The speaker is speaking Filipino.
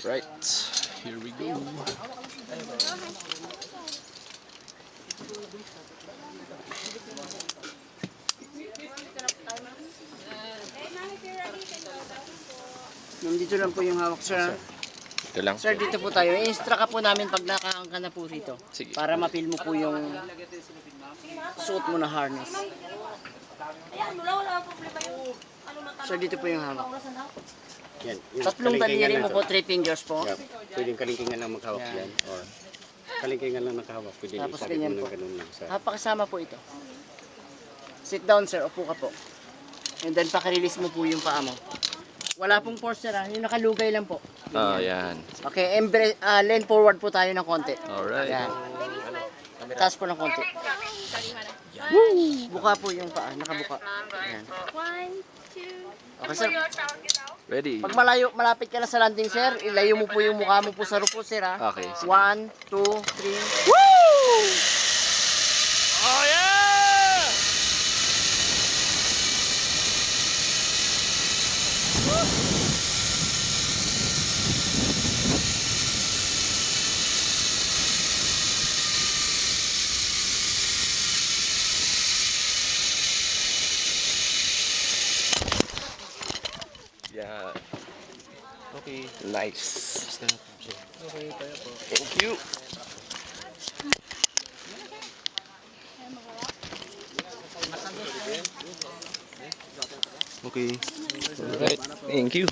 Right, here we go. Nandito lang po yung hawak, sir. Ito lang. Sir, dito po tayo. I-instruct ka po namin pag nakahang ka na po rito. Sige. Para mapil mo po yung suot mo na harness. Sir, dito po yung hawak. Yan. Yung Tatlong kalingkingan daliri mo lang po, to. 3 fingers po. Yeah. Pwedeng kalingkingan lang maghawak Yan. yan. Or kalingkingan lang nakahawak. Pwede Tapos isabit ganyan mo ng po. ganun lang sa... Pakasama po ito. Sit down, sir. Upo ka po. And then, pakirelease mo po yung paa mo. Wala pong force, sir. Yung nakalugay lang po. Yan. Okay, lean forward po tayo ng konti. Alright. Yan. Taas po ng konti. Woo! Buka po yung paa. Nakabuka. Yan. 1, 2, Okay, sir. Ready? Pag malapit ka na sa landing, sir, ilayo mo po yung mukha mo po sa rupo, sir, ha? Okay. 1, 2, 3. Woo! Oh yeah! Yeah. Okay. Nice. Okay, tayo po. Thank you. Okay. Alright. Thank you.